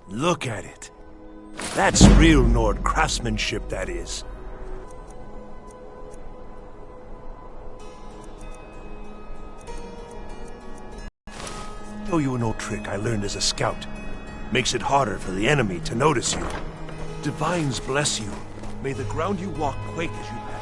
Look at it. That's real Nord craftsmanship, that is. Show you an old trick I learned as a scout. Makes it harder for the enemy to notice you. Divines bless you. May the ground you walk quake as you pass.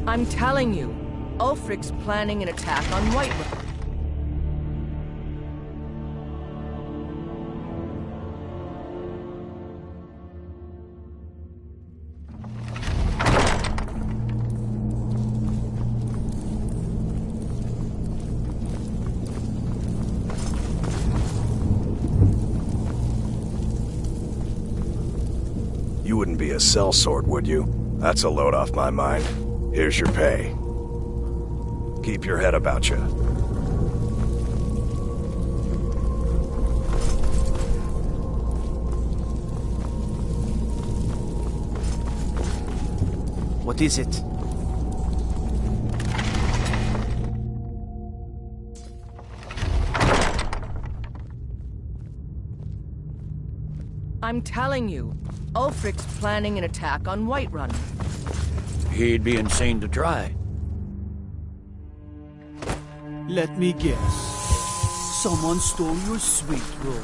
I'm telling you, Ulfric's planning an attack on Whiterun. You wouldn't be a sellsword, would you? That's a load off my mind. Here's your pay. Keep your head about you. What is it? I'm telling you, Ulfric's planning an attack on Whiterun. He'd be insane to try. Let me guess. Someone stole your sweet roll.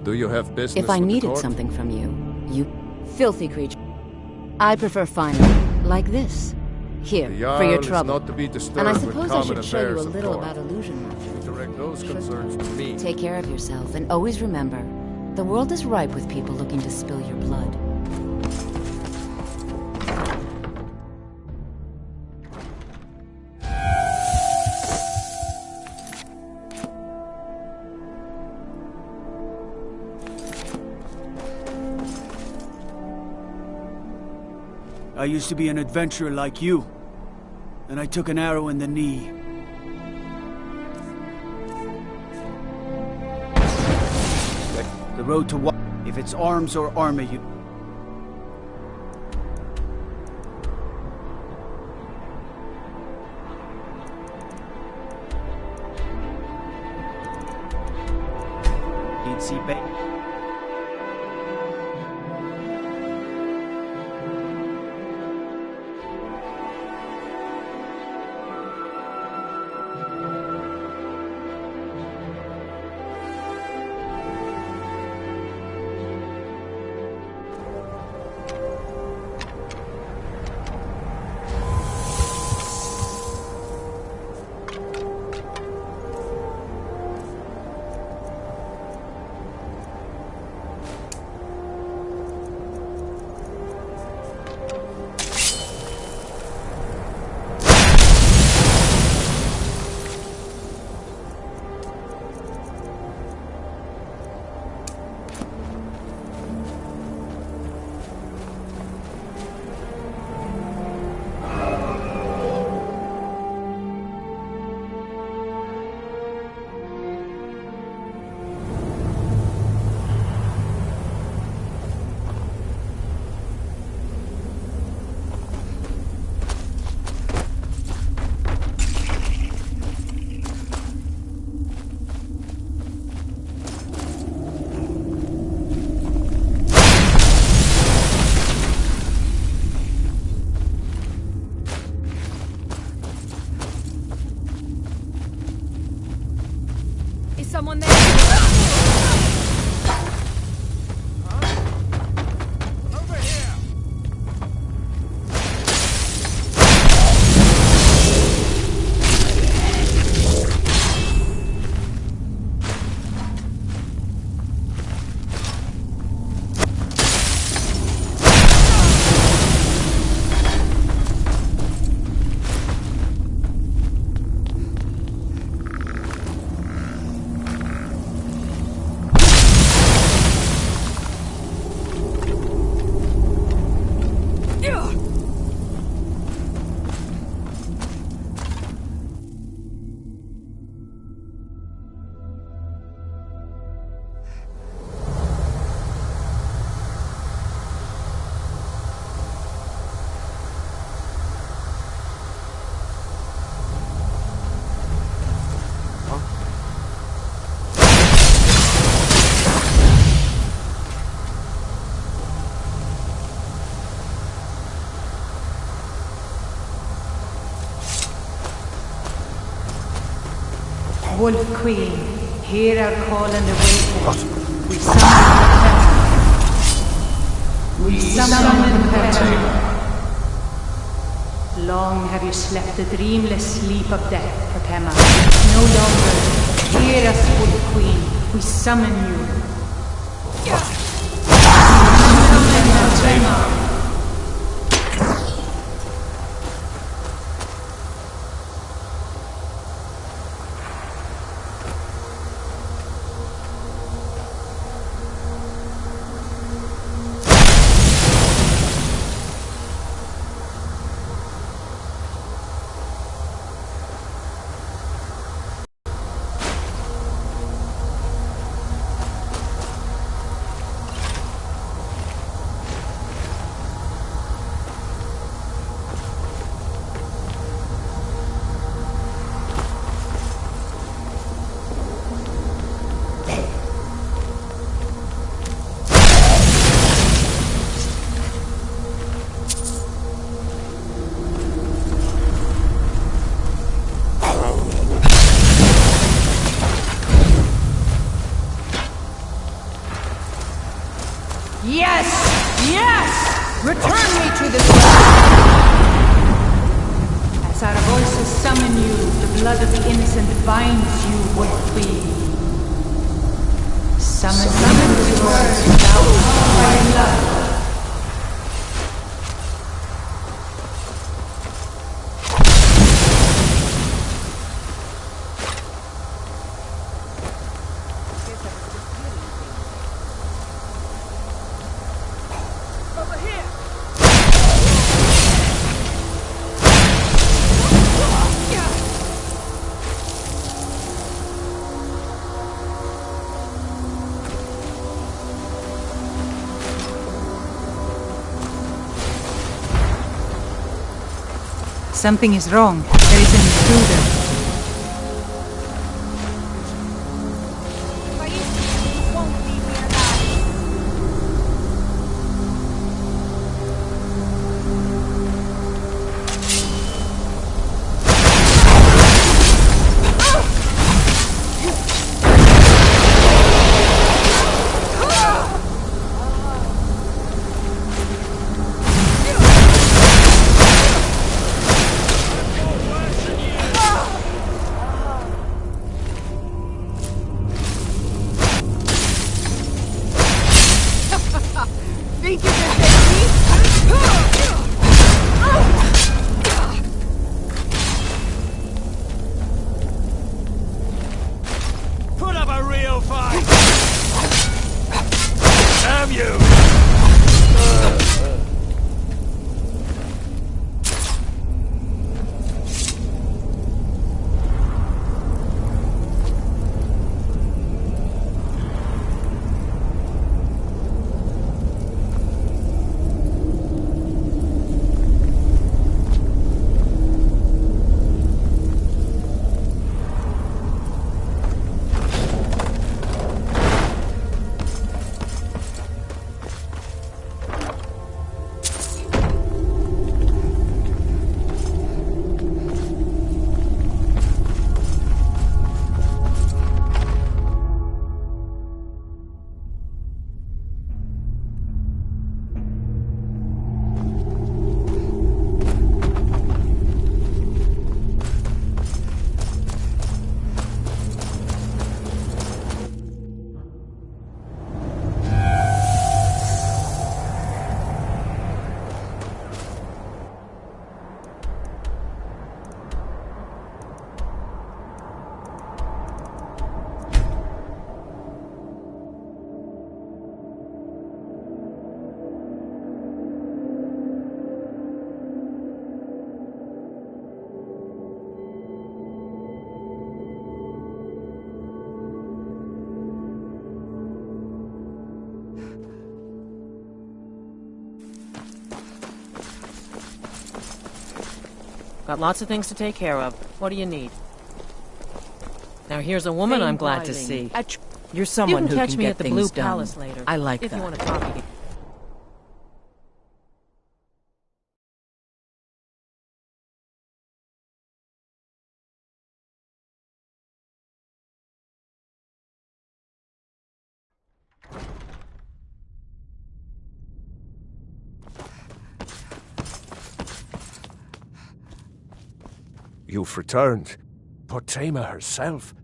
Do you have business If I with the needed court? something from you, you filthy creature. I prefer finer, like this. Here, The for your Jarl is trouble. not to be disturbed And I with suppose I common should show you a affairs of little court. about illusion. Direct those concerns to me. Take care of yourself, and always remember, the world is ripe with people looking to spill your blood. I used to be an adventurer like you, and I took an arrow in the knee. The road to what? If it's arms or armor, you... Need see bait. someone there? Wolf Queen, hear our call and await. We summon the Peril. Long have you slept the dreamless sleep of death, Potema. No longer. Hear us, Wolf Queen. We summon you. Yes! Yes! Return me to this world! As our voices summon you, the blood of the innocent binds you, Wolf Queen. Summon to words without power and love. Something is wrong. There is an intruder. Think you can take me? Put up a real fight! Damn you! Got lots of things to take care of. What do you need? Now here's a woman I'm glad to see. You're someone who can catch me at the Blue Palace later. I like that. If you want to talk again. You've returned. Potema herself.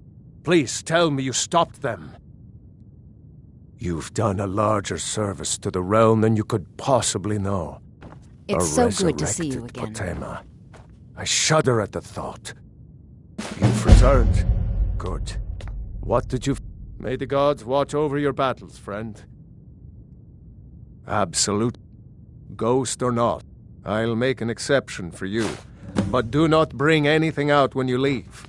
Please tell me you stopped them. You've done a larger service to the realm than you could possibly know. It's so good to see you again. Potema. I shudder at the thought. You've returned. Good. What did you... May the gods watch over your battles, friend. Absolute. Ghost or not, I'll make an exception for you. But do not bring anything out when you leave.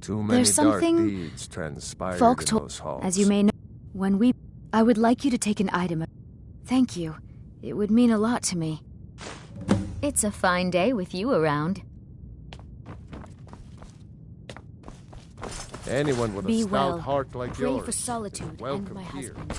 Too many dark deeds transpired in those halls. As you may know, when we... I would like you to take an item. Thank you. It would mean a lot to me. It's a fine day with you around. Anyone with a stout heart like yours. Pray for solitude and my husband.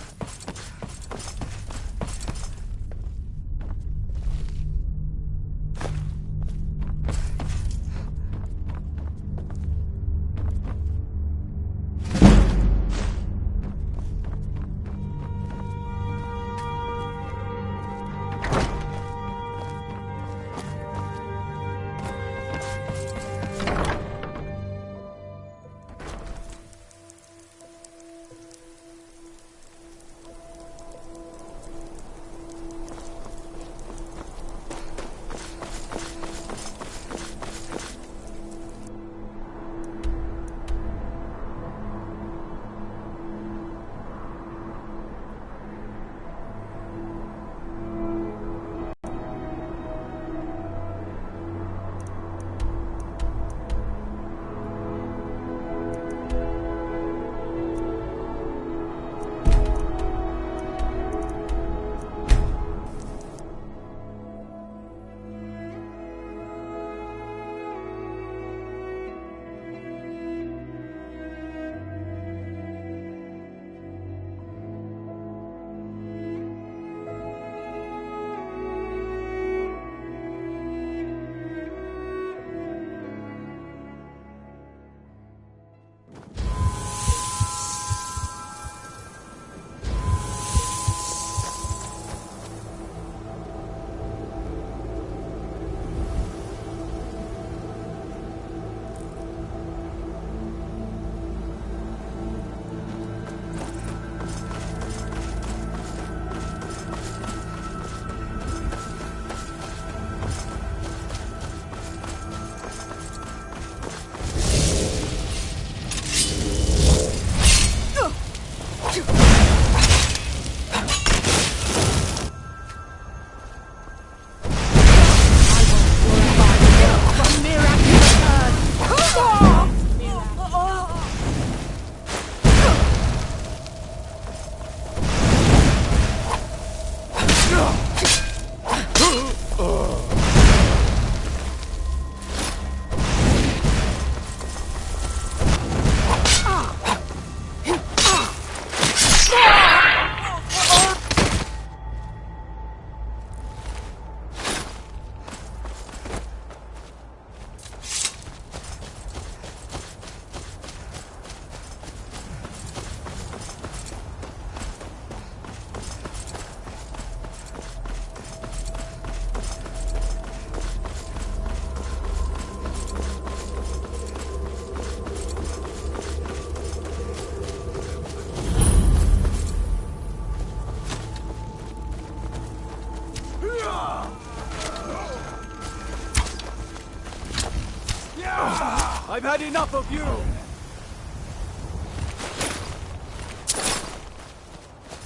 I've had enough of you!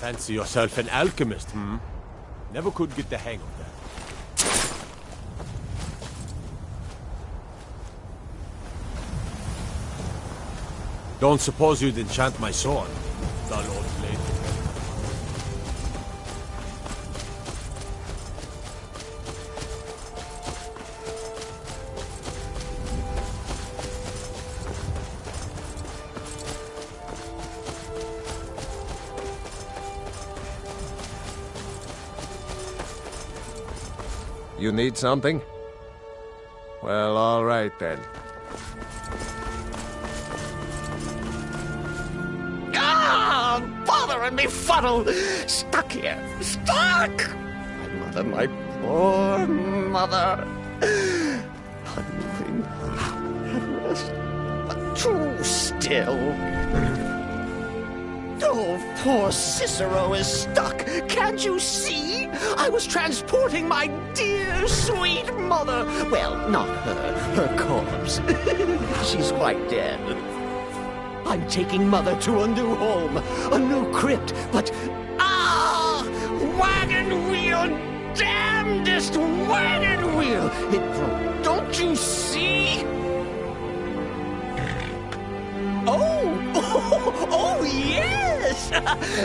Fancy yourself an alchemist, hmm? Never could get the hang of that. Don't suppose you'd enchant my sword, dull old blade. You need something? Well, all right then. Ah! Bother and befuddle! Stuck here! Stuck! My poor mother. Unmoving, at rest, but too still. Oh, poor Cicero is stuck. Can't you see? I was transporting my dear, sweet mother. Well, not her corpse. She's quite dead. I'm taking Mother to a new home, a new crypt, but... Ah! Wagon wheel! Damnedest wagon wheel! It broke. Don't you see? Oh, yes!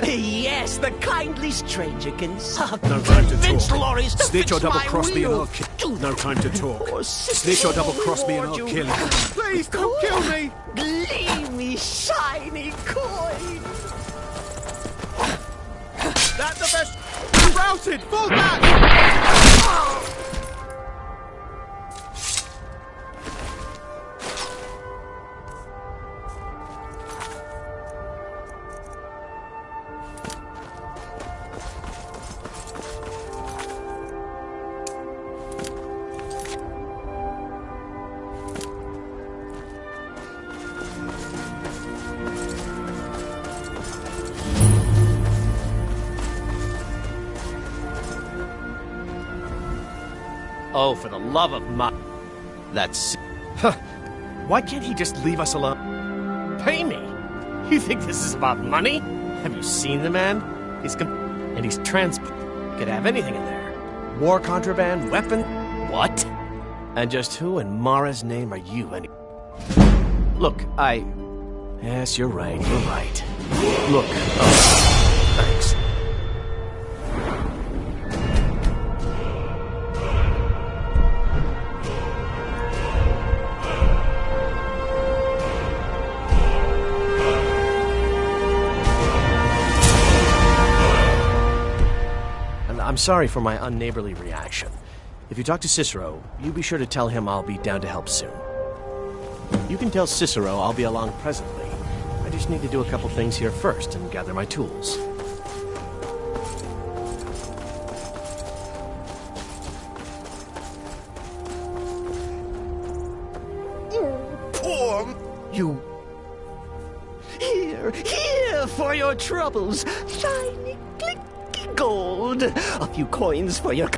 Yes, the kindly stranger can No time to convince talk. lorries to Snitch or fix my double-cross me and wheel. I'll kill. No time to talk. Poor Snitch or double-cross me and I'll kill you. Please don't kill me! Gleamy, shiny coin! That's the best! Routed! Fall back! Oh, for the love of Ma... That's... Why can't he just leave us alone? Pay me? You think this is about money? Have you seen the man? And he's could have anything in there. War contraband, weapon... What? And just who in Mara's name are you, Look, Yes, you're right. Look, thanks. I'm sorry for my unneighborly reaction. If you talk to Cicero, you be sure to tell him I'll be down to help soon. You can tell Cicero I'll be along presently. I just need to do a couple things here first and gather my tools. Poor you. Here for your troubles. Shiny, clicky gold. A few coins for your...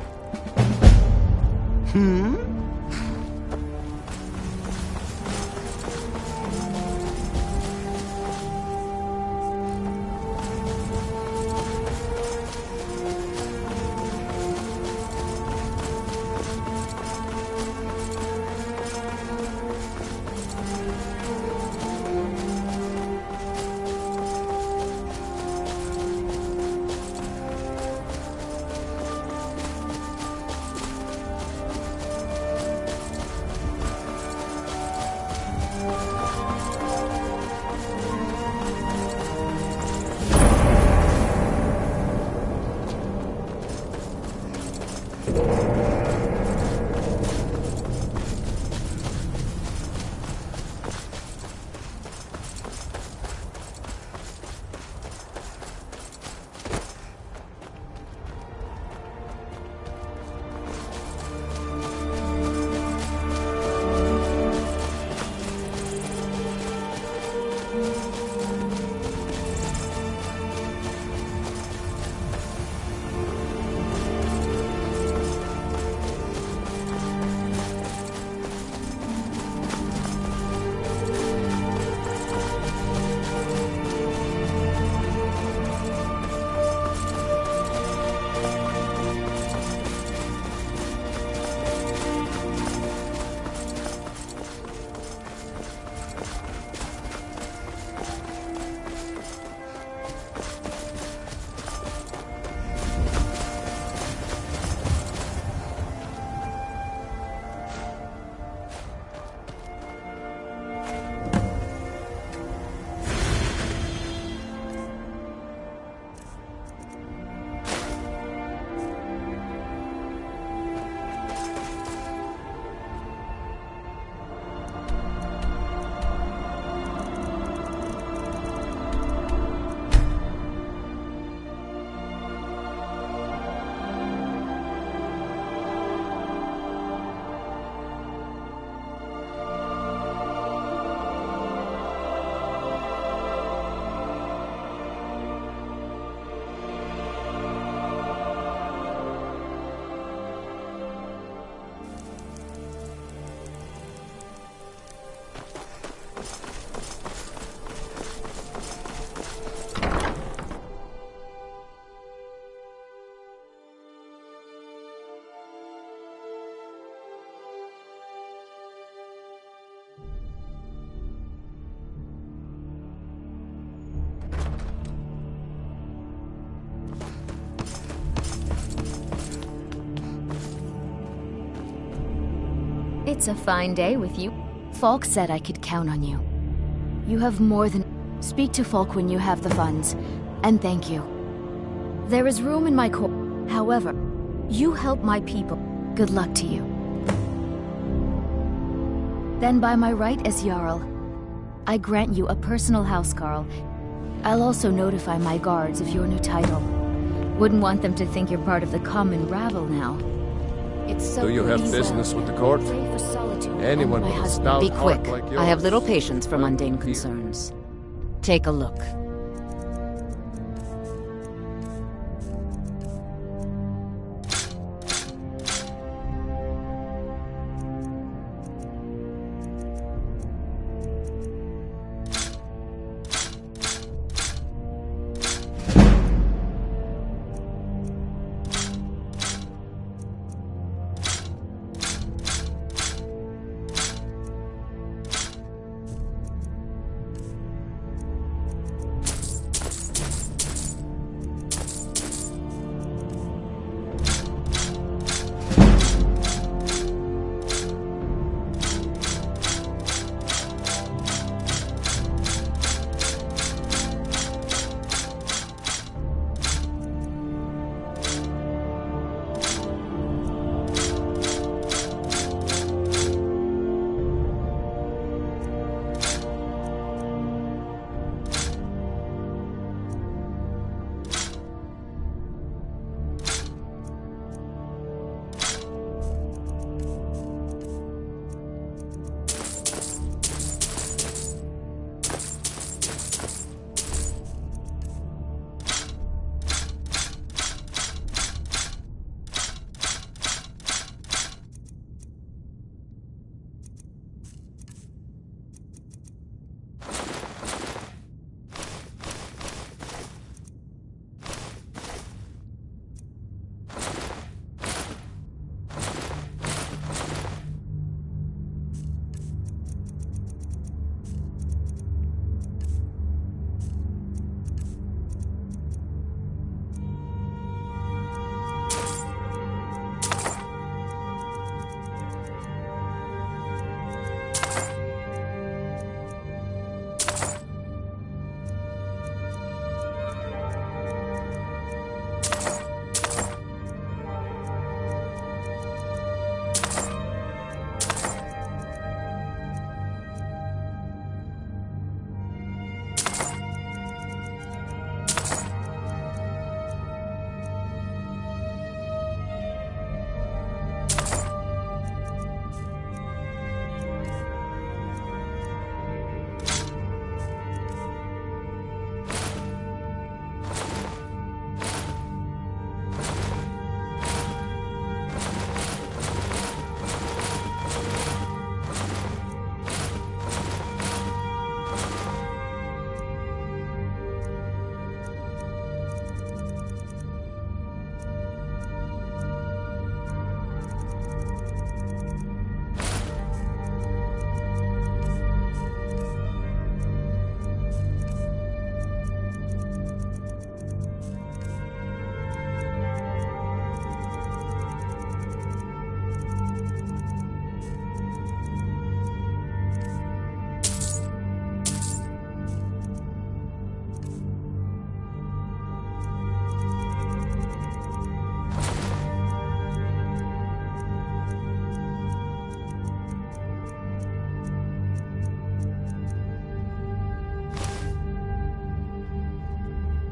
It's a fine day with you. Falk said I could count on you. You have more than... Speak to Falk when you have the funds, and thank you. There is room in my court. However, you help my people. Good luck to you. Then by my right as Jarl, I grant you a personal housecarl. I'll also notify my guards of your new title. Wouldn't want them to think you're part of the common rabble now. It's so Do you have business with the court? Anyone with a stout Be quick. heart like yours? I have little patience for mundane concerns. Take a look.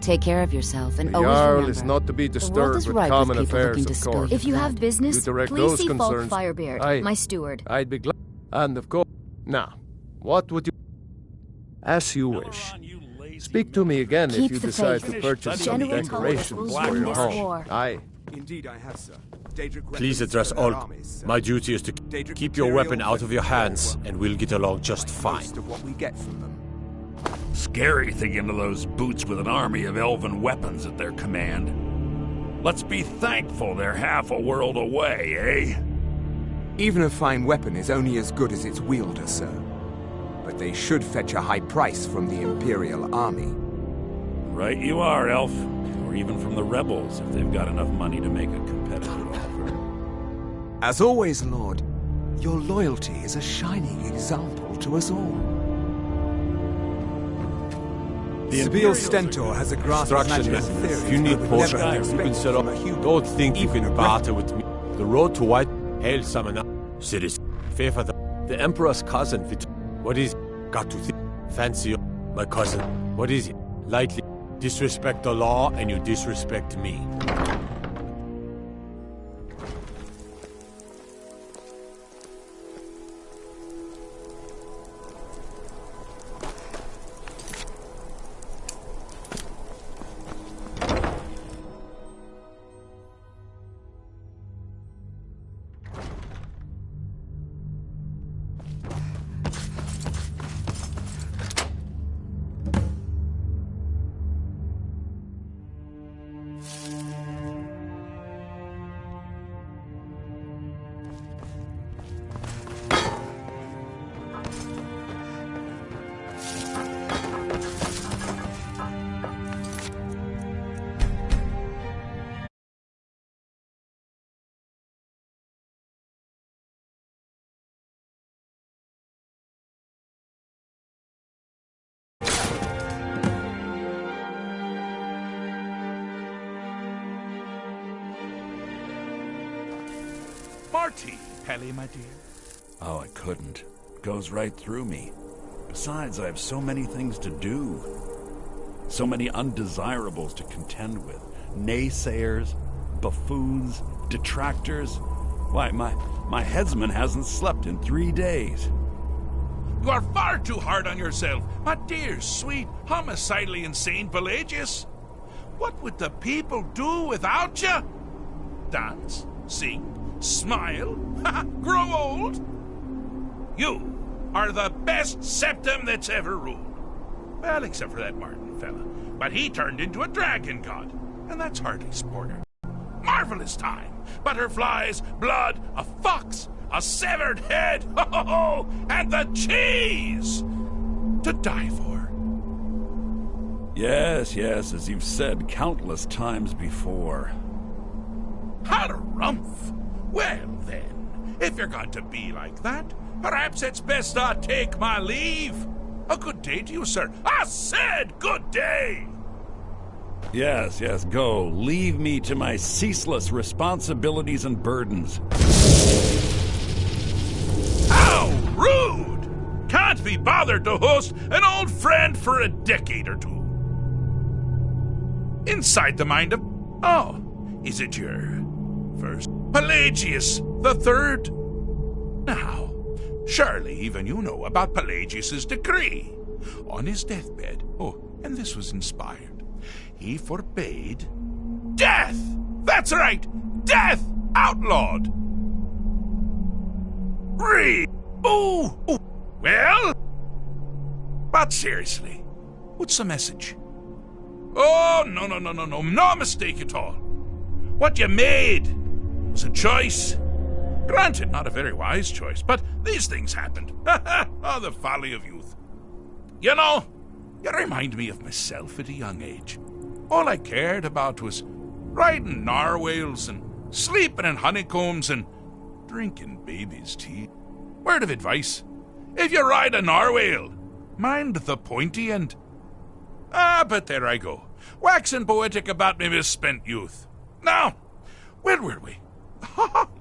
Take care of yourself and always Jarl remember, is not to be the world disturbed is with ripe common with people affairs looking to of spill court. your If you have blood. business, You direct please those see Falk concerns- Firebeard, Aye. my steward. I'd be glad. And of course. Now, what would you... As you wish. Speak to me again Keep if you the decide faith. to purchase some General decorations Tullius will for win your this home. war. Aye. Indeed, I have, sir. Daedric Please weapons address for their all. armies, sir. My duty is to Daedric keep your material weapon out of your hands, and we'll get along just fine. Most of what we get from them. Scary thinking of those boots with an army of elven weapons at their command. Let's be thankful they're half a world away, eh? Even a fine weapon is only as good as its wielder, sir. But they should fetch a high price from the Imperial army. Right you are, Elf. Or even from the rebels, if they've got enough money to make a competitive offer. As always, Lord, Your loyalty is a shining example to us all. The Spiel Stentor has a grasp of magic theory. If you need potion, you can set up. Don't think you can barter with me. The road to White Hail Samana. Citizen. Favor the Emperor's cousin. What is got to think? Fancy my cousin. What is it? Lightly disrespect the law and you disrespect me. Marty, Pelly, my dear. Oh, I couldn't. It goes right through me. Besides, I have so many things to do. So many undesirables to contend with. Naysayers, buffoons, detractors. Why, my headsman hasn't slept in 3 days. You are far too hard on yourself, my dear, sweet, homicidally insane Pelagius. What would the people do without you? Dance? Sing? Smile? Grow old? You are the best septum that's ever ruled. Well, except for that Martin fella. But he turned into a dragon god, and that's hardly sporter. Marvelous time. Butterflies, blood, a fox, a severed head, and the cheese to die for. Yes, as you've said countless times before. Harumph! Well, then, if you're going to be like that, perhaps it's best I take my leave. A good day to you, sir. I said good day! Yes, go. Leave me to my ceaseless responsibilities and burdens. How rude! Can't be bothered to host an old friend for a decade or two. Inside the mind of... Oh, is it your first... Pelagius the Third? Now, surely even you know about Pelagius's decree. On his deathbed, and this was inspired, he forbade death! That's right! Death! Outlawed! Ooh! Well? But seriously, what's the message? Oh, no mistake at all. What you made was a choice. Granted, not a very wise choice, but these things happened. Oh, the folly of youth. You know, you remind me of myself at a young age. All I cared about was riding narwhals and sleeping in honeycombs and drinking baby's tea. Word of advice, if you ride a narwhal, mind the pointy end. But there I go, waxing poetic about my misspent youth. Now, where were we?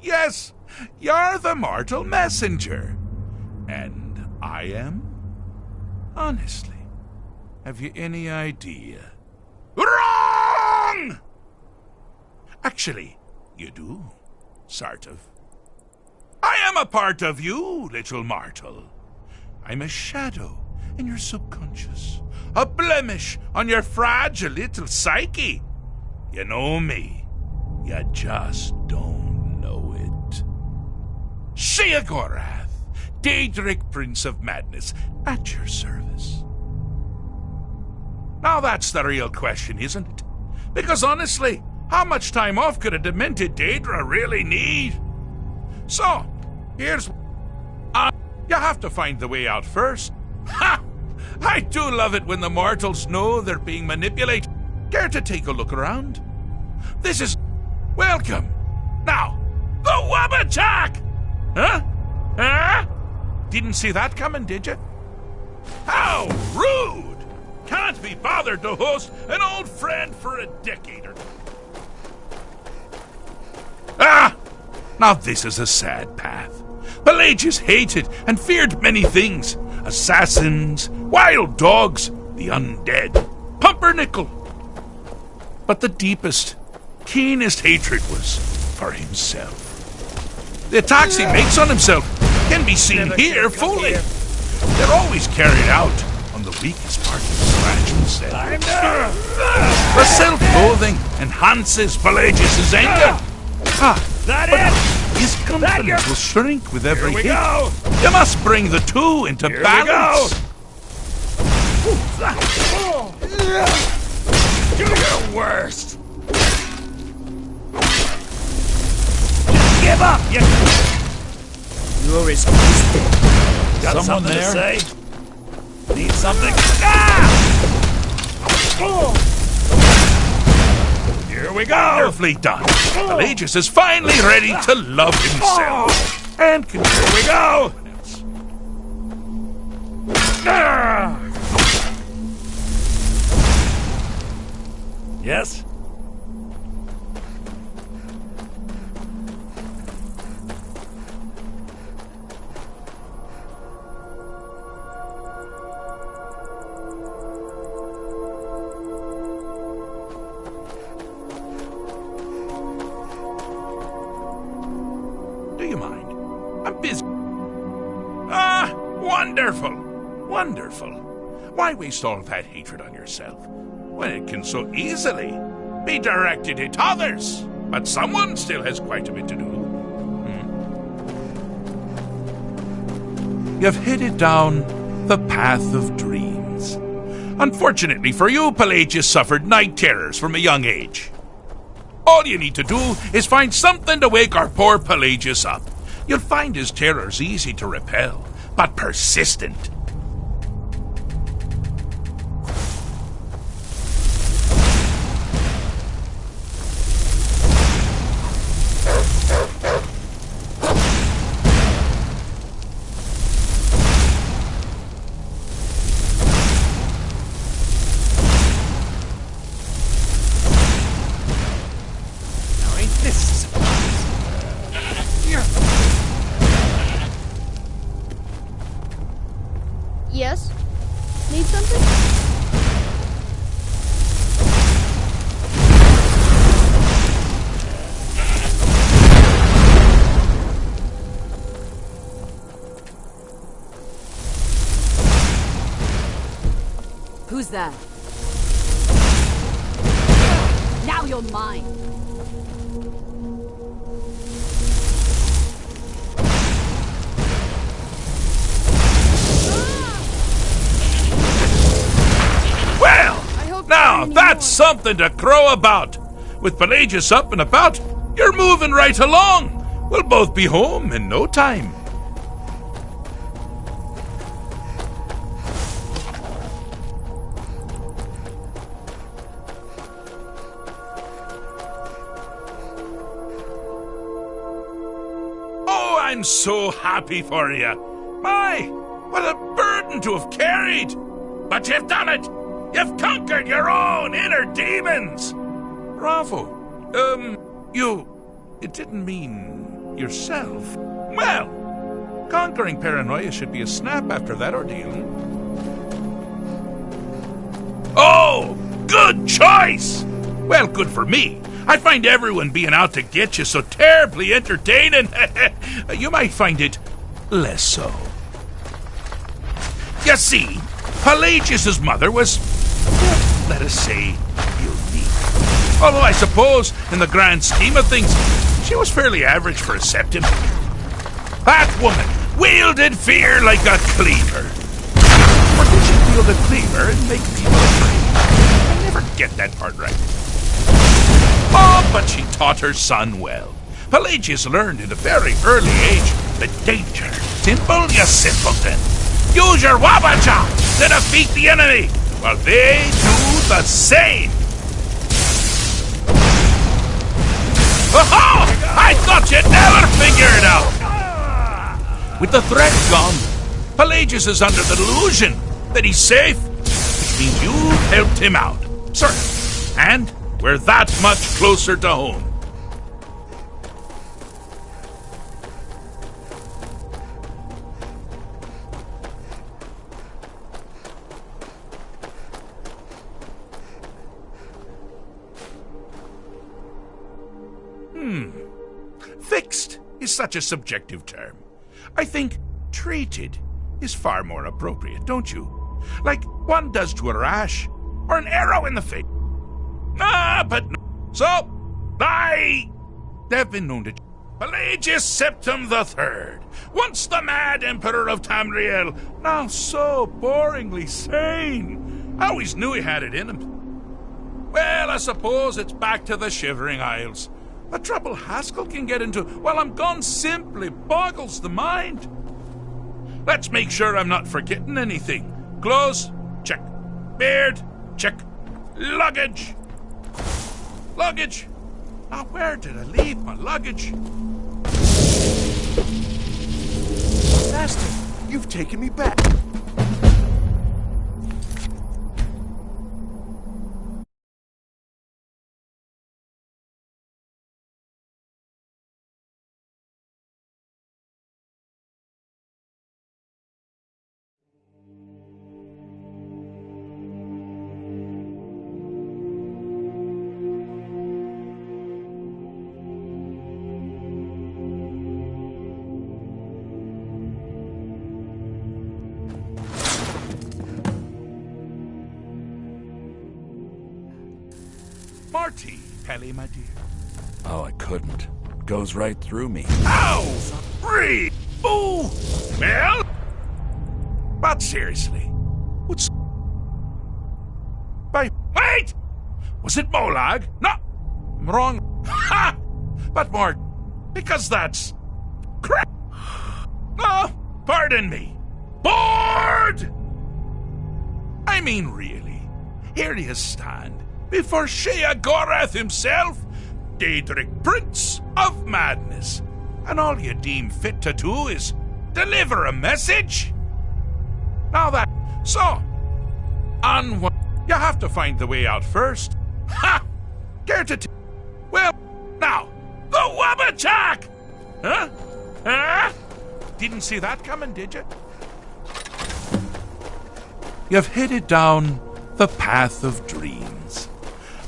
Yes, you're the mortal messenger. And I am? Honestly, have you any idea? Wrong! Actually, you do, sort of. I am a part of you, little mortal. I'm a shadow in your subconscious, a blemish on your fragile little psyche. You know me, you just don't know it. Sheogorath, Daedric Prince of Madness, at your service. Now that's the real question, isn't it? Because honestly, how much time off could a demented Daedra really need? So, here's... you have to find the way out first. Ha! I do love it when the mortals know they're being manipulated. Care to take a look around? This is... welcome. Now, the Wabbajack! Huh? Huh? Didn't see that coming, did you? How rude! Can't be bothered to host an old friend for a decade or... Ah! Now this is a sad path. Pelagius hated and feared many things. Assassins, wild dogs, the undead, pumpernickel. But the deepest, keenest hatred was for himself. The attacks he makes on himself can be seen here fully. They're always carried out on the weakest part of the scratch himself. The self-loathing enhances Pelagius' anger. His confidence will shrink with every hit. You must bring the two into balance. Do your worst. Just give up. You're as got someone something there? to say? Need something? Here we go. Wonderfully done. Pelagius is finally ready to love himself. And here we go. Yes? Do you mind? I'm busy. Ah, wonderful. Wonderful. Why waste all that hatred on yourself when it can so easily be directed at others? But someone still has quite a bit to do. You've headed down the path of dreams. Unfortunately for you, Pelagius suffered night terrors from a young age. All you need to do is find something to wake our poor Pelagius up. You'll find his terrors easy to repel, but persistent. Yes? Need something? Who's that? Now you're mine. Now, that's something to crow about. With Pelagius up and about, you're moving right along. We'll both be home in no time. Oh, I'm so happy for you. My, what a burden to have carried. But you've done it. You've conquered your own inner demons! Bravo. You didn't mean yourself. Well, conquering paranoia should be a snap after that ordeal. Oh, good choice! Well, good for me. I find everyone being out to get you so terribly entertaining. You might find it less so. You see, Pelagius' mother was, let us say, unique. Although I suppose, in the grand scheme of things, she was fairly average for a septim. That woman wielded fear like a cleaver. Or did she wield a cleaver and make people afraid? I never get that part right. Oh, but she taught her son well. Pelagius learned at a very early age the danger. Simple, you simpleton. Use your wabacha to defeat the enemy, while they do the same. Oh, I thought you'd never figure it out. With the threat gone, Pelagius is under the delusion that he's safe, which means you helped him out. Sir, and we're that much closer to home. Fixed is such a subjective term. I think treated is far more appropriate, don't you? Like one does to a rash or an arrow in the face. But no. So, I have been known to Pelagius Septim III, once the mad emperor of Tamriel, now so boringly sane. I always knew he had it in him. Well, I suppose it's back to the Shivering Isles. The trouble Haskell can get into while I'm gone simply boggles the mind. Let's make sure I'm not forgetting anything. Clothes, check. Beard, check. Luggage. Luggage. Now, where did I leave my luggage? Master, you've taken me back. Marty, Pelly, my dear. Oh, I couldn't. Goes right through me. Ow! Breathe! Ooh! Well? But seriously, what's... Wait! Was it Molag? No! I'm wrong. Ha! But more... because that's... crap! Oh, pardon me. Bored! I mean, really. Here you stand. Before Sheogorath himself, Daedric Prince of Madness, and all you deem fit to do is deliver a message? Now that... So, on what... You have to find the way out first. Ha! Care to... Well, now, the Wabachak! Huh? Huh? Didn't see that coming, did you? You've headed down the path of dreams.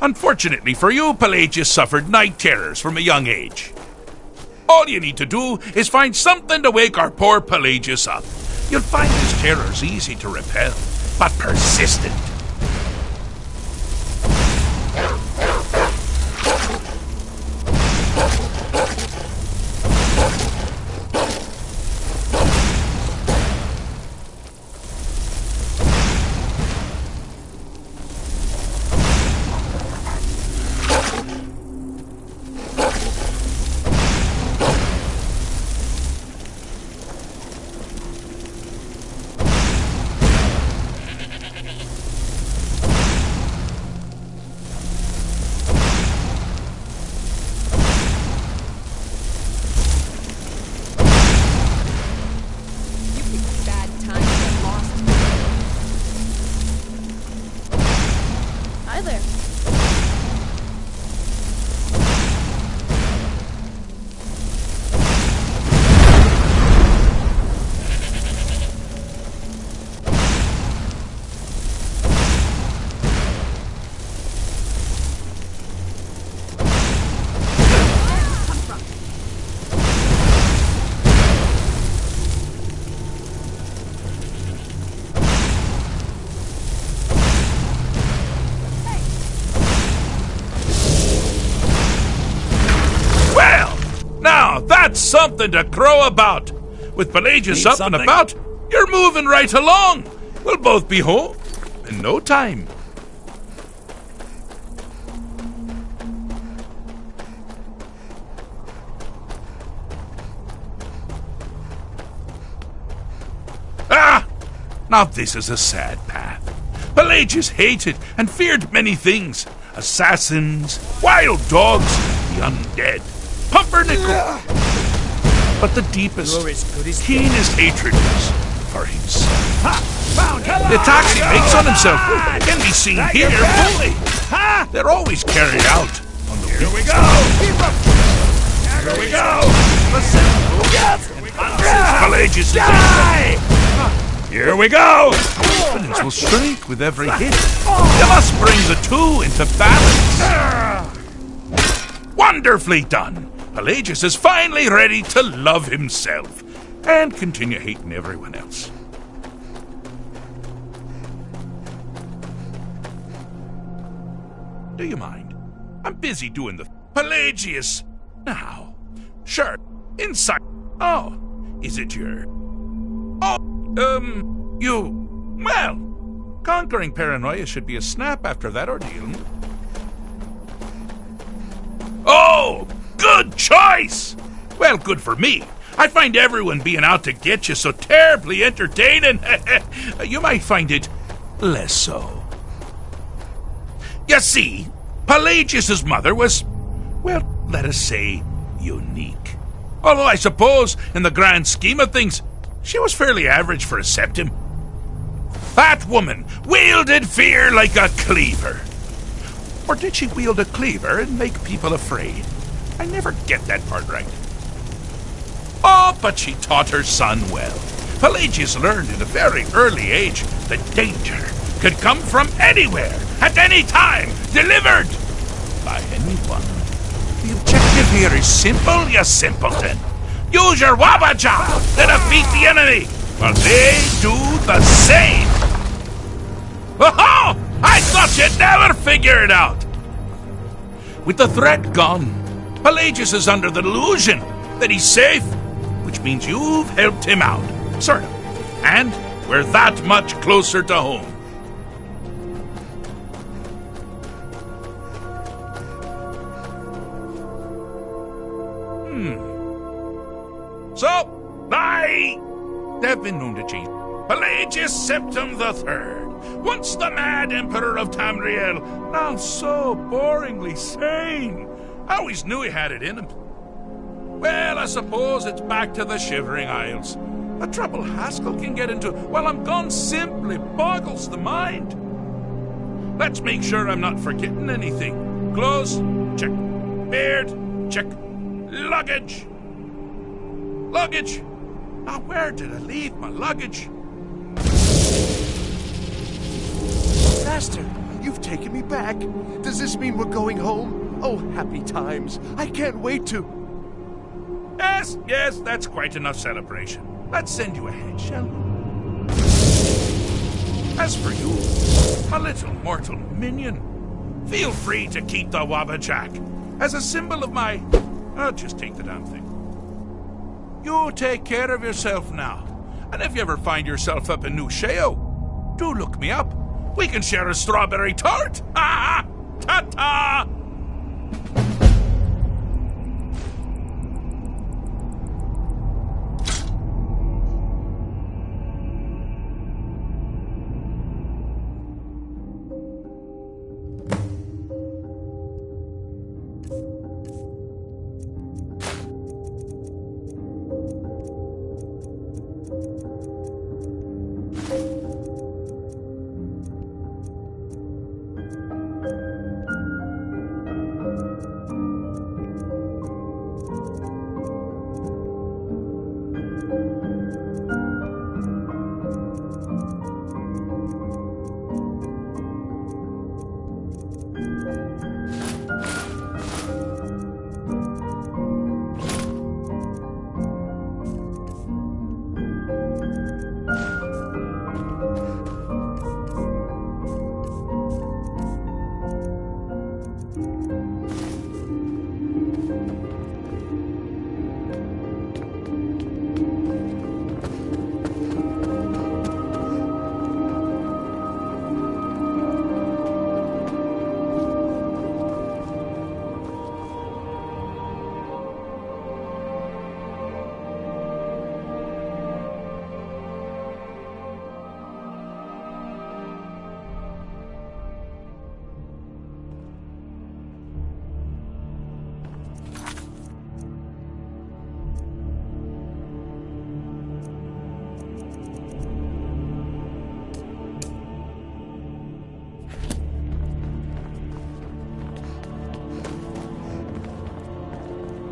Unfortunately for you, Pelagius suffered night terrors from a young age. All you need to do is find something to wake our poor Pelagius up. You'll find his terrors easy to repel, but persistent. That's something to crow about. With Pelagius up and about, you're moving right along. We'll both be home in no time. Ah! Now this is a sad path. Pelagius hated and feared many things. Assassins, wild dogs, the undead, pumpernickel. but the deepest, keenest hatred is for himself. The attacks he makes on himself can be seen here fully. They're always carried out on the Here we go! Here we go! Pelagius is Here we go! Confidence will shrink with every hit. You must bring the two into balance. Wonderfully done! Pelagius is finally ready to love himself and continue hating everyone else. Do you mind? I'm busy doing the Pelagius now. Sure, inside. Oh, is it your... Oh, you... Well, conquering paranoia should be a snap after that ordeal. Oh, good choice! Well, good for me. I find everyone being out to get you so terribly entertaining. You might find it less so. You see, Pelagius' mother was, well, let us say, unique. Although I suppose, in the grand scheme of things, she was fairly average for a septim. That woman wielded fear like a cleaver. Or did she wield a cleaver and make people afraid? I never get that part right. Oh, but she taught her son well. Pelagius learned at a very early age that danger could come from anywhere, at any time, delivered by anyone. The objective here is simple, you simpleton. Use your Wabaja to defeat the enemy, while they do the same. Oh, I thought you'd never figure it out. With the threat gone, Pelagius is under the delusion that he's safe, which means you've helped him out, sort of. And we're that much closer to home. So, I have been known to change. Pelagius Septim III, once the mad Emperor of Tamriel, now so boringly sane. I always knew he had it in him. Well, I suppose it's back to the Shivering Isles. The trouble Haskell can get into while I'm gone simply boggles the mind. Let's make sure I'm not forgetting anything. Clothes, check. Beard, check. Luggage. Luggage. Now, where did I leave my luggage? Master, you've taken me back. Does this mean we're going home? Oh, happy times. I can't wait to... Yes, that's quite enough celebration. Let's send you ahead, shall we? As for you, a little mortal minion, feel free to keep the Wabajack as a symbol of my... I'll just take the damn thing. You take care of yourself now. And if you ever find yourself up in New Sheo, do look me up. We can share a strawberry tart. Ha ha! Ta-ta!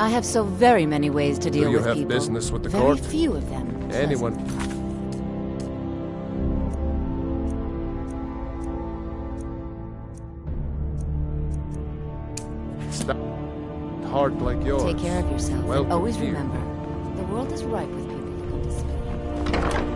I have so very many ways to deal with people. Do you have business with the very court? Few of them. Anyone? Heart like yours. Take care of yourself. Welcome And always here. remember, the world is ripe with people who can despair.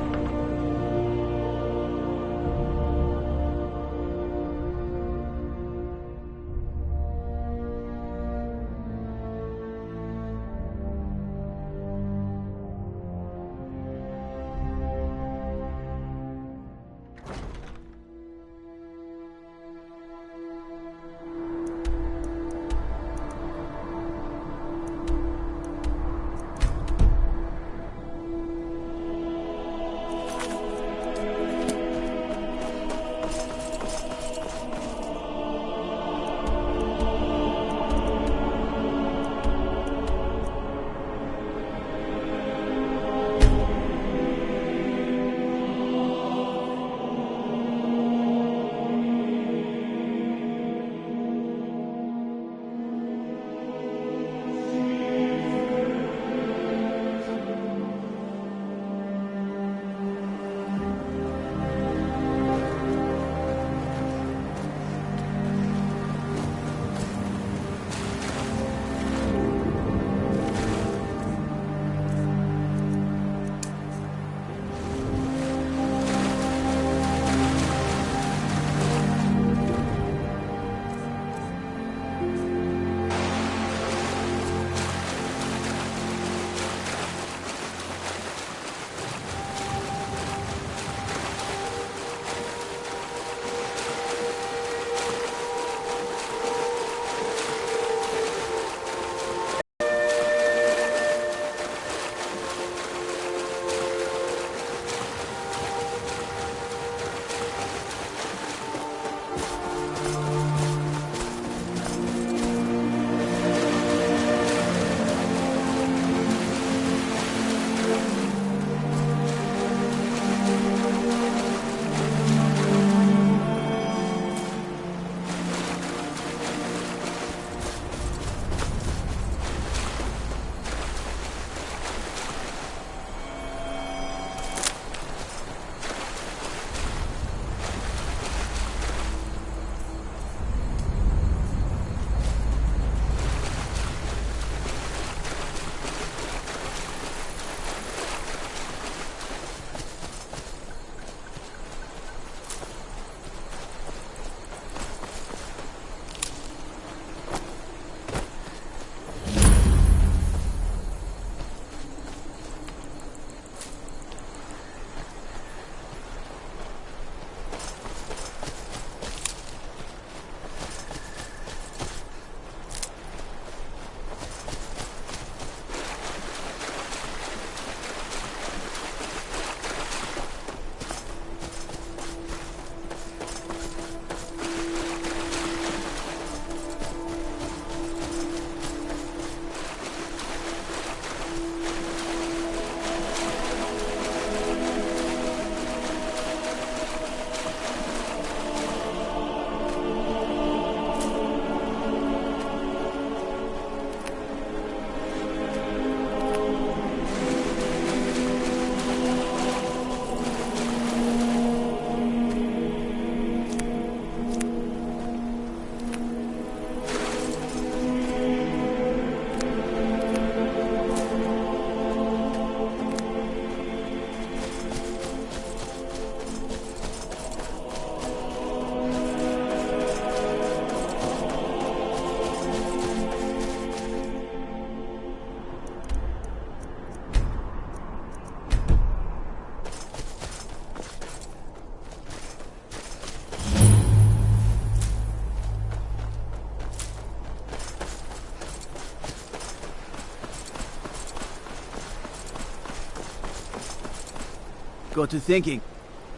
Got to thinking.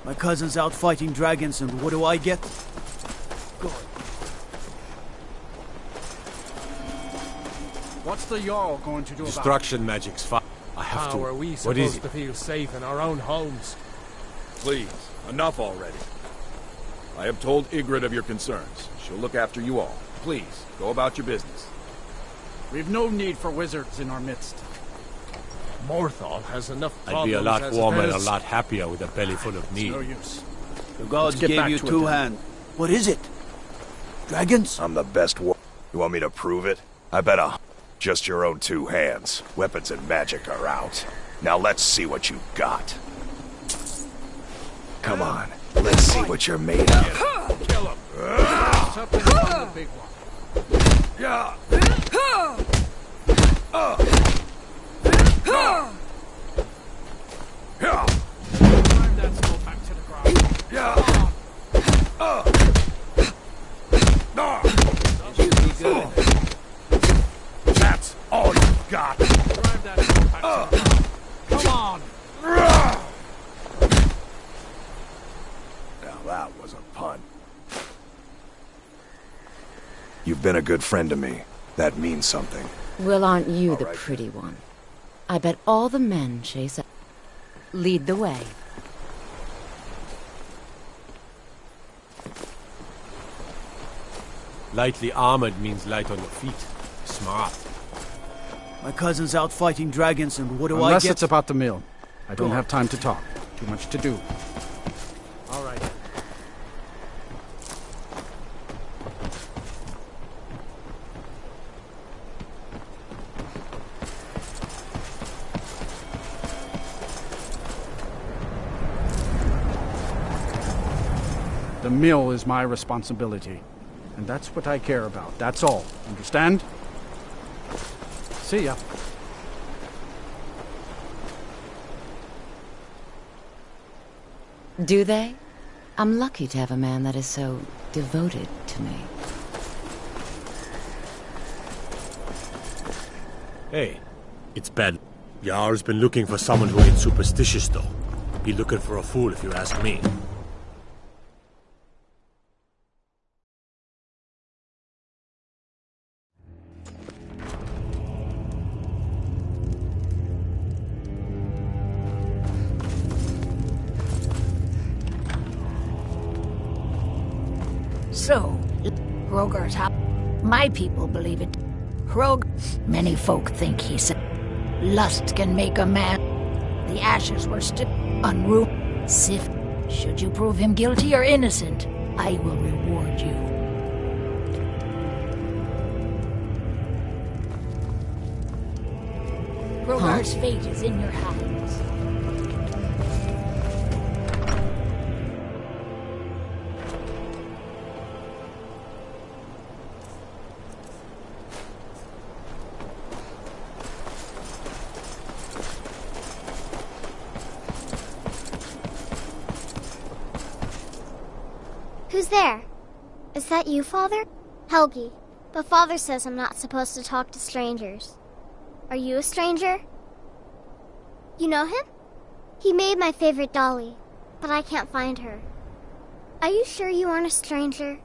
My cousin's out fighting dragons, and what do I get? God. What's the Jarl going to do about it? Destruction magic's fine. I have to. How are we What is supposed it? to feel safe in our own homes? Please, enough already. I have told Ygritte of your concerns. She'll look after you all. Please, go about your business. We've no need for wizards in our midst. Morthal has enough problems. I'd be a lot as warmer it and a is. lot happier with a belly full of meat. No use. The gods Let's get gave back you to it two then. hands. What is it? Dragons? I'm the best You want me to prove it? I bet just your own two hands. Weapons and magic are out. Now let's see what you got. Come on, let's see what you're made of. Kill him. Something on the big one. Yeah. Climb that skull back to the ground. That's all you got. Drive that skull back to the ground. Come on. Now that was a pun. You've been a good friend to me. That means something. Well, aren't you the pretty one? I bet all the men chase up. Lead the way. Lightly armored means light on your feet. Smart. My cousin's out fighting dragons, and what do I Unless get? it's about the mill. I don't have time to talk. Too much to do. All right. The mill is my responsibility. And that's what I care about. That's all. Understand? See ya. Do they? I'm lucky to have a man that is so devoted to me. Hey, it's bad. Yar's been looking for someone who ain't superstitious, though. Be looking for a fool if you ask me. So, Hrogar's house. My people believe it. Many folk think he said, lust can make a man. The ashes were still unruly. Sif, should you prove him guilty or innocent, I will reward you. Hrogar's fate is in your hands. Who's there? Is that you, Father? Helgi, but Father says I'm not supposed to talk to strangers. Are you a stranger? You know him? He made my favorite dolly, but I can't find her. Are you sure you aren't a stranger?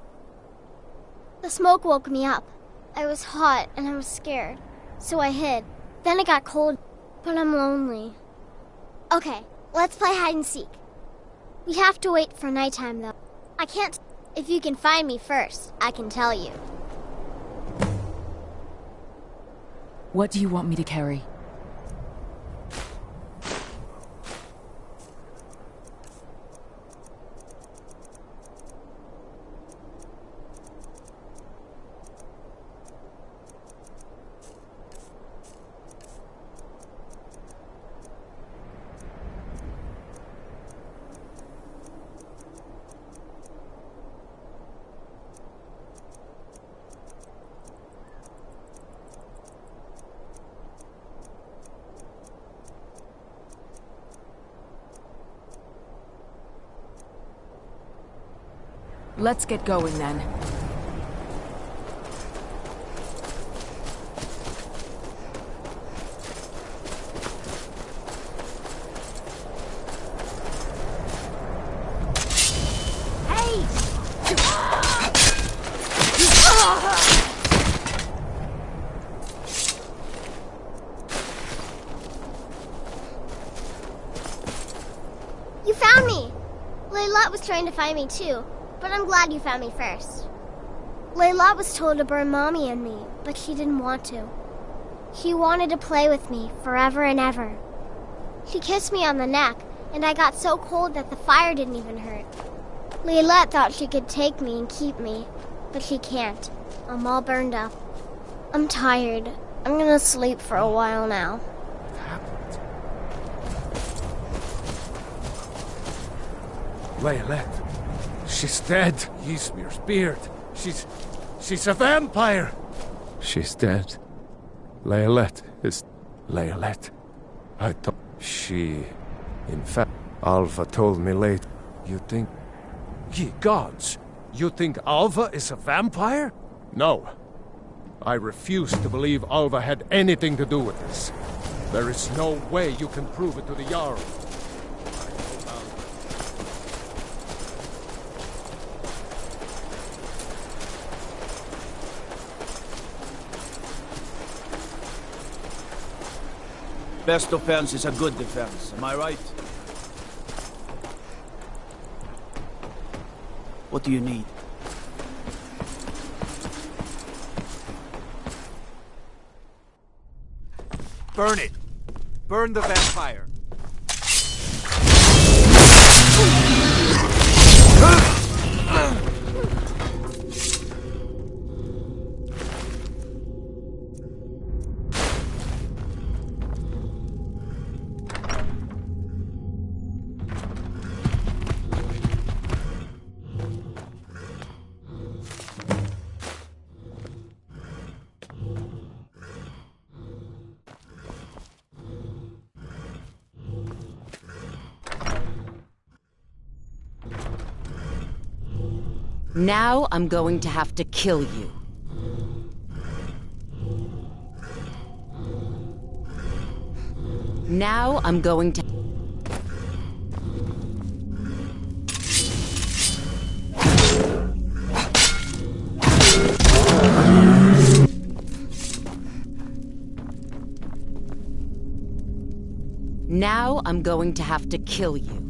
The smoke woke me up. I was hot and I was scared, so I hid. Then it got cold, but I'm lonely. Okay, let's play hide and seek. We have to wait for nighttime, though. I can't. If you can find me first, I can tell you. What do you want me to carry? Let's get going then. You found me! Layla was trying to find me too, but I'm glad you found me first. Layla was told to burn Mommy and me, but she didn't want to. He wanted to play with me forever and ever. He kissed me on the neck, and I got so cold that the fire didn't even hurt. Lielette thought she could take me and keep me, but she can't. I'm all burned up. I'm tired. I'm gonna sleep for a while now. What happened? Lielette. She's dead. Ysmir's beard. She's a vampire. She's dead. Lielette is... Lielette. I thought she... In fact, Alva told me late. You think... Ye gods! You think Alva is a vampire? No. I refuse to believe Alva had anything to do with this. There is no way you can prove it to the Jarl. Best offense is a good defense, am I right? What do you need? Burn it! Burn the vampire! Now I'm going to have to kill you. Now I'm going to... Now I'm going to have to kill you.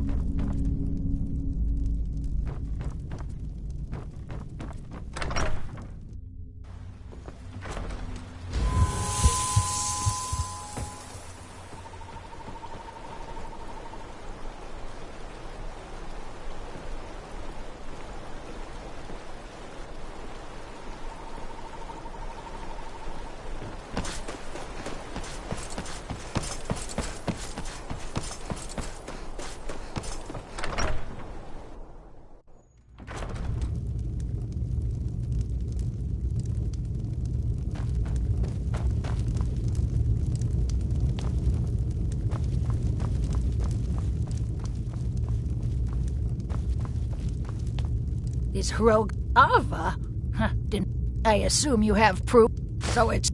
Is Hrog Alva? Huh, didn't I assume you have proof? So it's...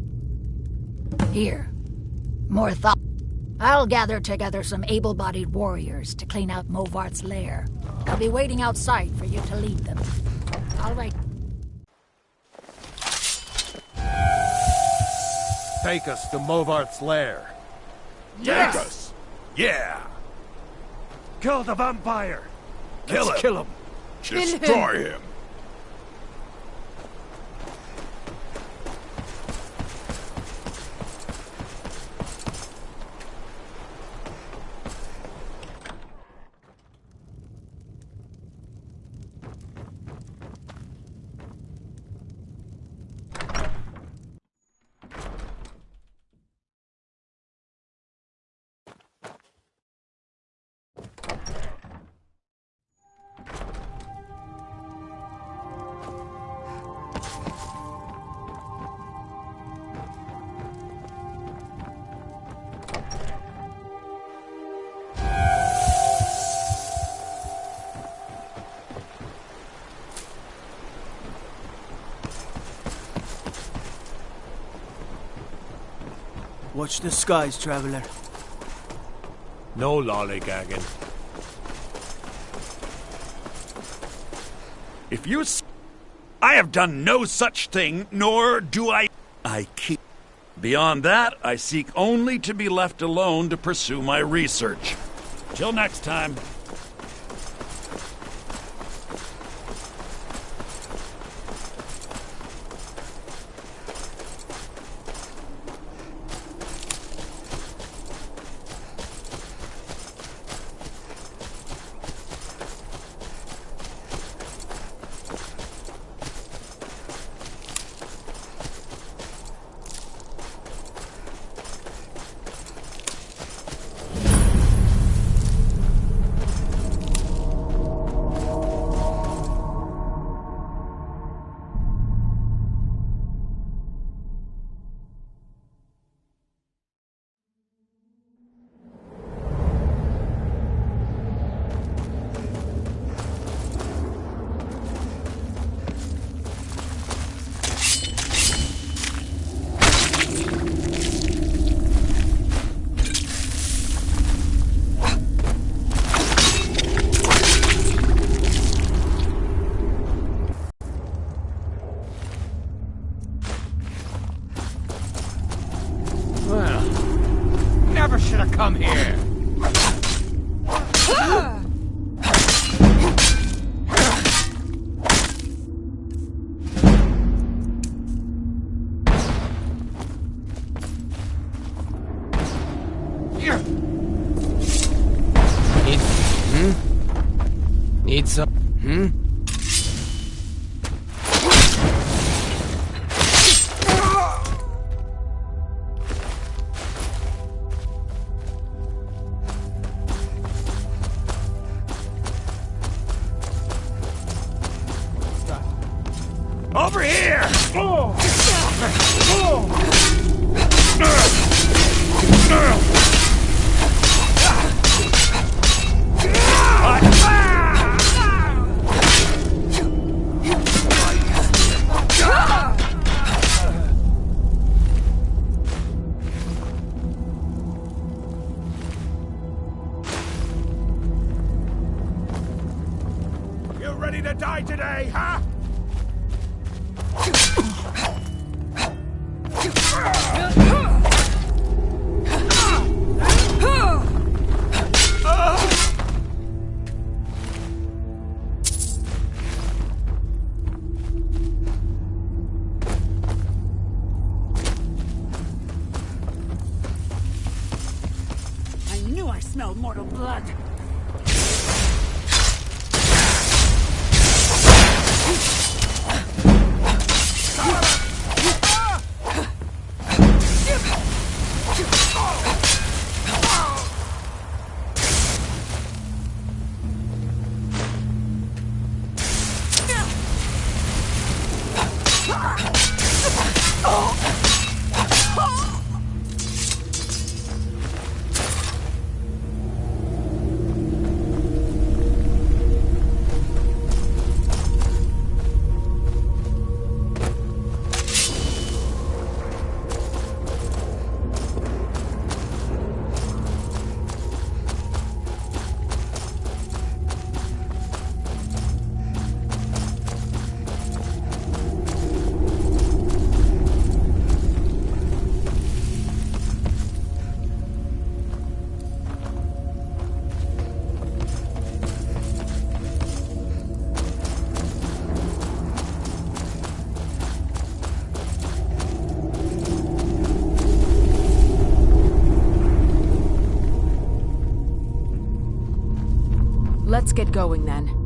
Here. More thought. I'll gather together some able-bodied warriors to clean out Movart's lair. They'll be waiting outside for you to lead them. All right. Take us to Movart's lair. Yes! Take us! Yeah! Kill the vampire! Kill him! Destroy him! Watch the skies, traveler. No lollygagging. If you I have done no such thing, nor do I keep. Beyond that, I seek only to be left alone to pursue my research. Till next time. come here! Need some... Over here! You ready to die today, huh? I knew I smelled mortal blood. Let's get going then.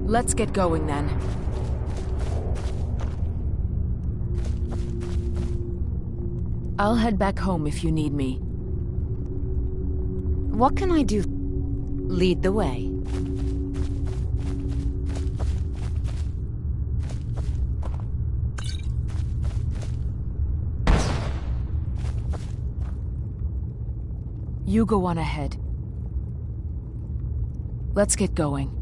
Let's get going then. I'll head back home if you need me. What can I do? Lead the way. You go on ahead. Let's get going.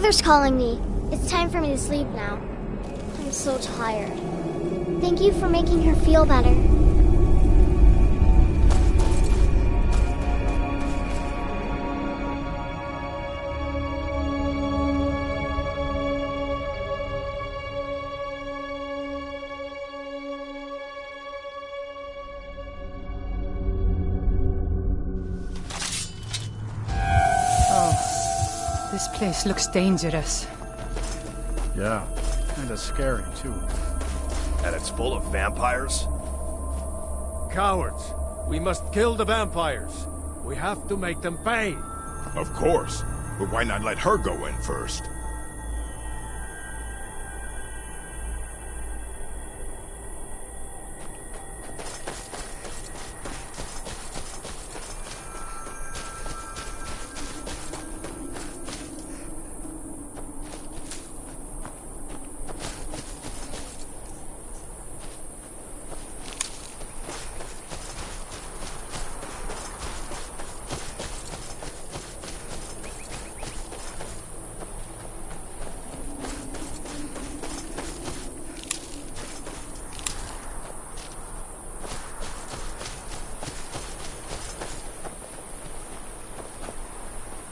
Father's calling me. It's time for me to sleep now. I'm so tired. Thank you for making her feel better. This place looks dangerous. Yeah, kinda scary, too. And it's full of vampires? Cowards! We must kill the vampires! We have to make them pay! Of course. But why not let her go in first?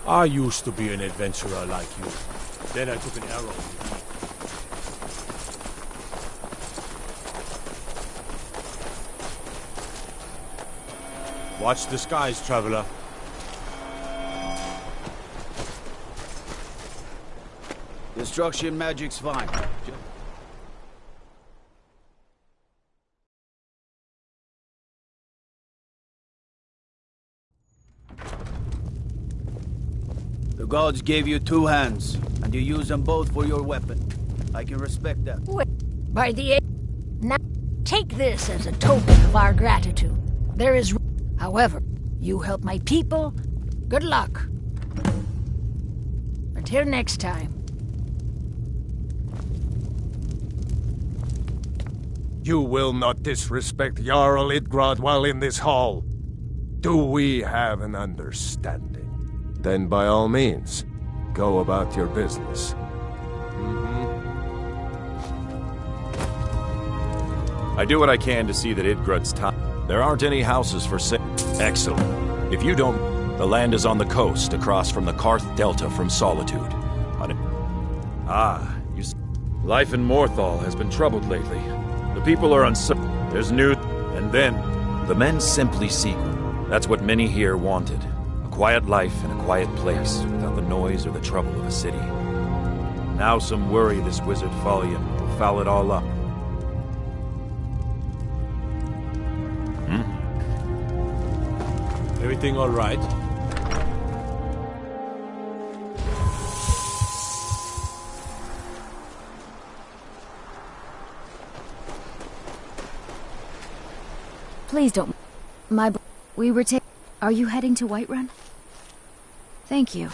I used to be an adventurer like you. Then I took an arrow in the knee. Watch the skies, traveler. Destruction magic's fine. The gods gave you 2 hands, and you use them both for your weapon. I can respect that. Wait, by the... Now, take this as a token of our gratitude. There is... However, you help my people. Good luck. Until next time. You will not disrespect Jarl Idgrad while in this hall. Do we have an understanding? Then by all means, go about your business. I do what I can to see that Idgrad's time. There aren't any houses for sale. Excellent. If you don't, the land is on the coast, across from the Karth Delta from Solitude. You see. Life in Morthal has been troubled lately. The people are uncertain. There's news, and then the men simply seek. That's what many here wanted. A quiet life in a quiet place, without the noise or the trouble of a city. Now some worry this wizard Fallion will foul it all up. Everything all right? Please don't. We were Are you heading to Whiterun? Thank you.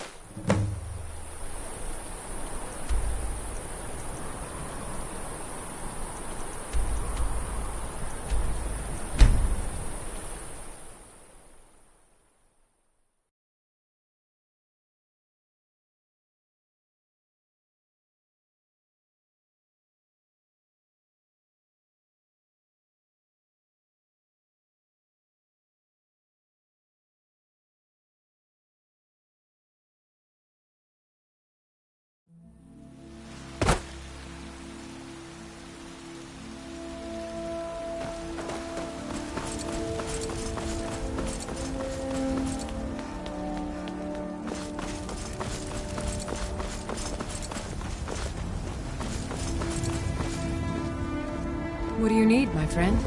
What do you need, my friend?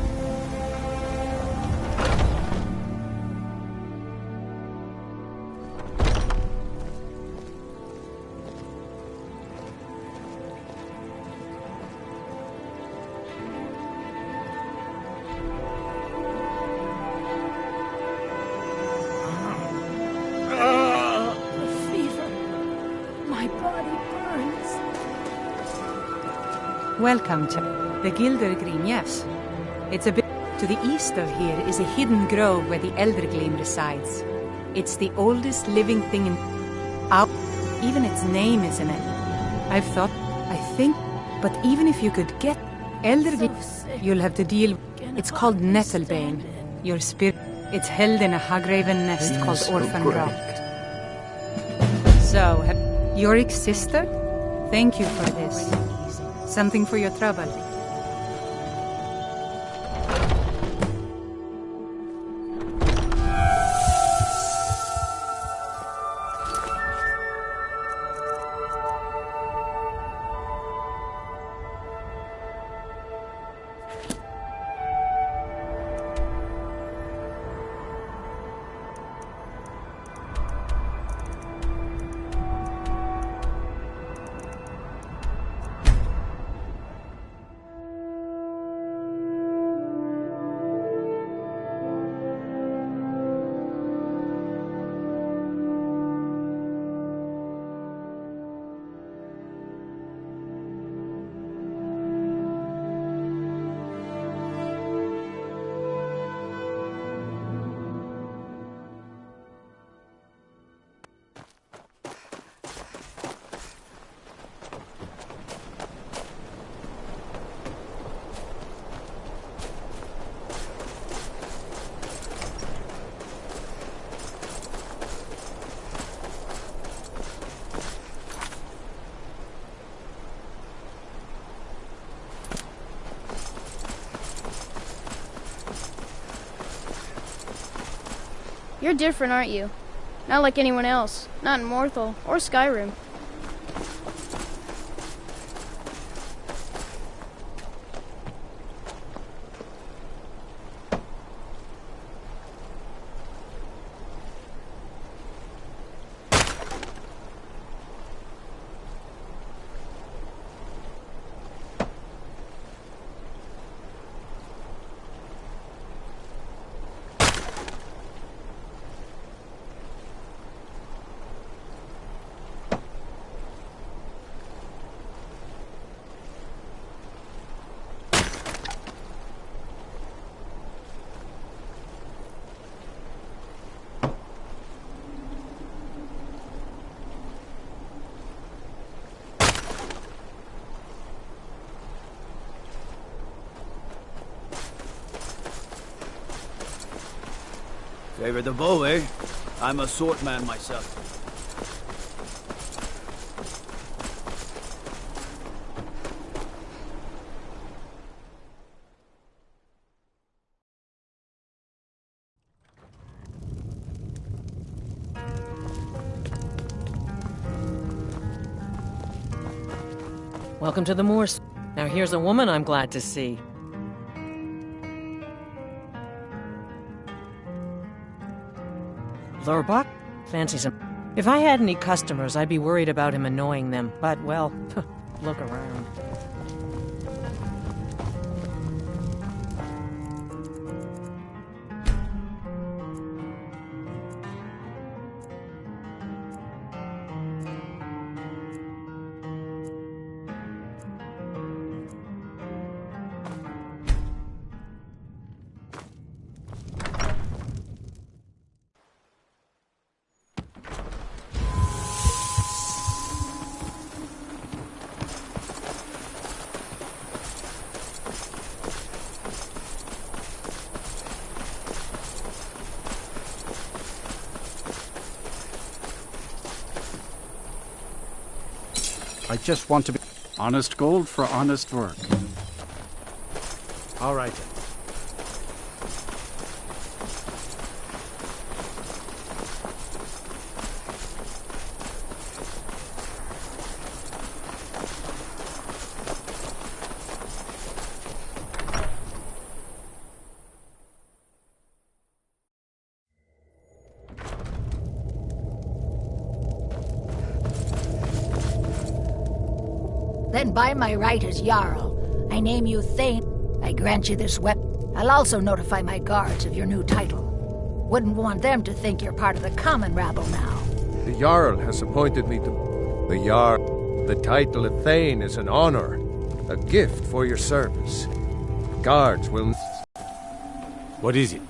The fever. My body burns. Welcome to the Gildergreen, yes. It's a bit to the east of here is a hidden grove where the Eldergleam resides. It's the oldest living thing in... Even its name is an I've thought, I think, but even if you could get elderly, you'll have to deal. It's called Nettlebane. Your spirit. It's held in a Hagraven nest called Orphan Rock. So, Yorick's sister? Thank you for this. Something for your trouble. You're different, aren't you? Not like anyone else. Not in Morthal or Skyrim. Favor the bow, eh? I'm a swordman myself. Welcome to the moors. Now here's a woman I'm glad to see. Lurbach? Fancies him. If I had any customers, I'd be worried about him annoying them. But, well, look around. I just want to be honest gold for honest work. All right then. Then by my right as Jarl, I name you Thane. I grant you this weapon. I'll also notify my guards of your new title. Wouldn't want them to think you're part of the common rabble now. The Jarl has appointed me to... The Jarl... The title of Thane is an honor. A gift for your service. Guards will... What is it?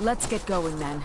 Let's get going then.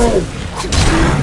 Oh!